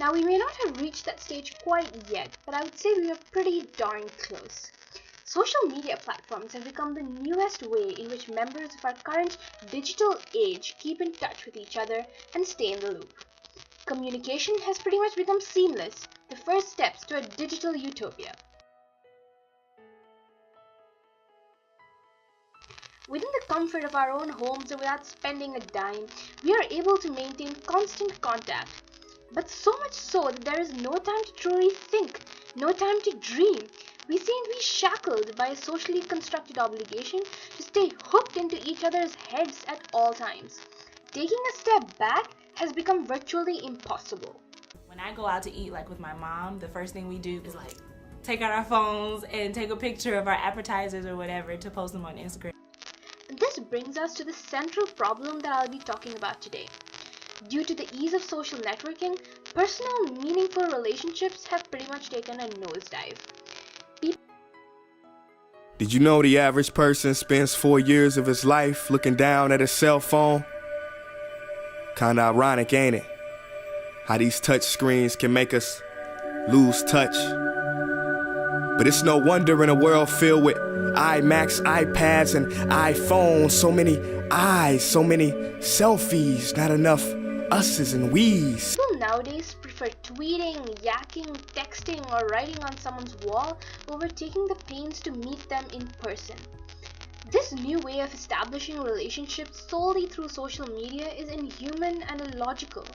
Now, we may not have reached that stage quite yet, but I would say we are pretty darn close. Social media platforms have become the newest way in which members of our current digital age keep in touch with each other and stay in the loop. Communication has pretty much become seamless, the first steps to a digital utopia. Within the comfort of our own homes and without spending a dime, we are able to maintain constant contact. But so much so that there is no time to truly think, no time to dream. We seem to be shackled by a socially constructed obligation to stay hooked into each other's heads at all times. Taking a step back has become virtually impossible. When I go out to eat with my mom, the first thing we do is take out our phones and take a picture of our appetizers or whatever to post them on Instagram. This brings us to the central problem that I'll be talking about today. Due to the ease of social networking, personal, meaningful relationships have pretty much taken a nosedive. Did you know the average person spends 4 years of his life looking down at his cell phone? Kinda ironic, ain't it? How these touch screens can make us lose touch. But it's no wonder in a world filled with iMacs, iPads, and iPhones, so many eyes, so many selfies, not enough us's and we's. People nowadays prefer tweeting, yakking, texting, or writing on someone's wall over taking the pains to meet them in person. This new way of establishing relationships solely through social media is inhuman and illogical.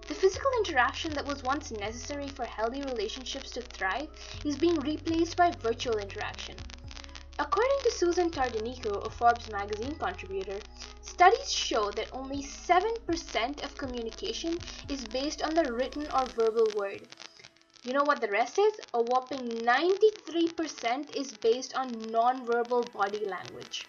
The physical interaction that was once necessary for healthy relationships to thrive is being replaced by virtual interaction. According to Susan Tardanico, a Forbes magazine contributor, studies show that only 7% of communication is based on the written or verbal word. You know what the rest is? A whopping 93% is based on non-verbal body language.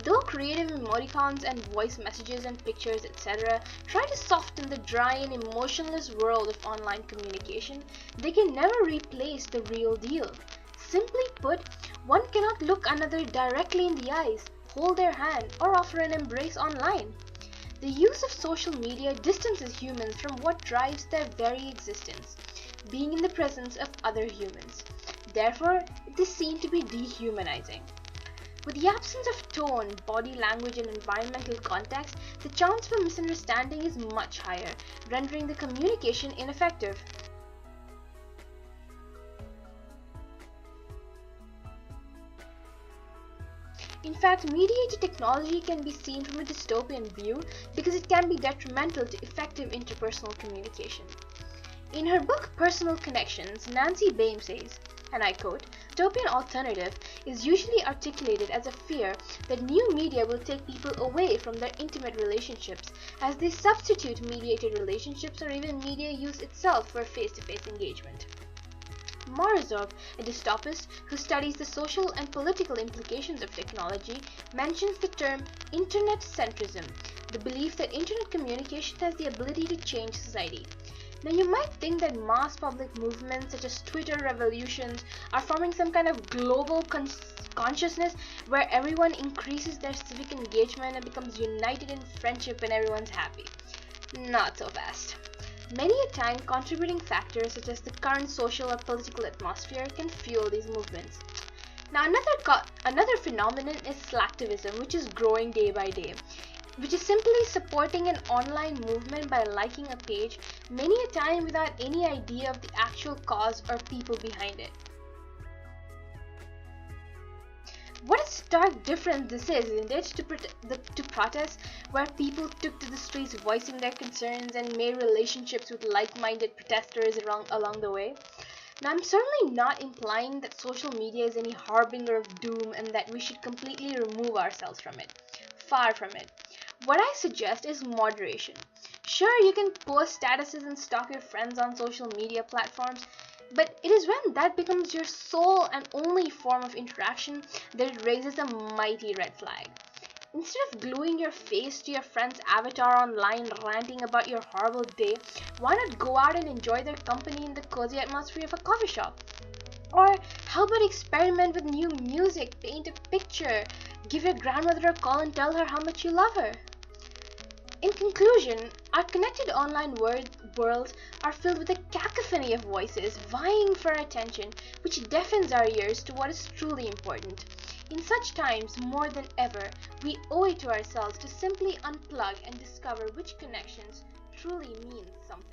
Though creative emoticons and voice messages and pictures, etc., try to soften the dry and emotionless world of online communication, they can never replace the real deal. Simply put, one cannot look another directly in the eyes, hold their hand, or offer an embrace online. The use of social media distances humans from what drives their very existence, being in the presence of other humans. Therefore, it is seen to be dehumanizing. With the absence of tone, body language, and environmental context, the chance for misunderstanding is much higher, rendering the communication ineffective. In fact, mediated technology can be seen from a dystopian view because it can be detrimental to effective interpersonal communication. In her book Personal Connections, Nancy Baim says, and I quote, "Utopian alternative is usually articulated as a fear that new media will take people away from their intimate relationships as they substitute mediated relationships or even media use itself for face-to-face engagement." Morozov, a dystopist who studies the social and political implications of technology, mentions the term internet centrism, the belief that internet communication has the ability to change society. Now, you might think that mass public movements such as Twitter revolutions are forming some kind of global consciousness where everyone increases their civic engagement and becomes united in friendship and everyone's happy. Not so fast. Many a time, contributing factors such as the current social or political atmosphere can fuel these movements. Now, another phenomenon is slacktivism, which is growing day by day, which is simply supporting an online movement by liking a page, many a time without any idea of the actual cause or people behind it. What a stark difference this is, isn't it, to protests where people took to the streets voicing their concerns and made relationships with like-minded protesters along the way. Now, I'm certainly not implying that social media is any harbinger of doom and that we should completely remove ourselves from it. Far from it. What I suggest is moderation. Sure, you can post statuses and stalk your friends on social media platforms, but it is when that becomes your sole and only form of interaction that it raises a mighty red flag. Instead of gluing your face to your friend's avatar online ranting about your horrible day, why not go out and enjoy their company in the cozy atmosphere of a coffee shop? Or how about experiment with new music, paint a picture, give your grandmother a call and tell her how much you love her? In conclusion, our connected online worlds are filled with a cacophony of voices vying for our attention, which deafens our ears to what is truly important. In such times, more than ever, we owe it to ourselves to simply unplug and discover which connections truly mean something.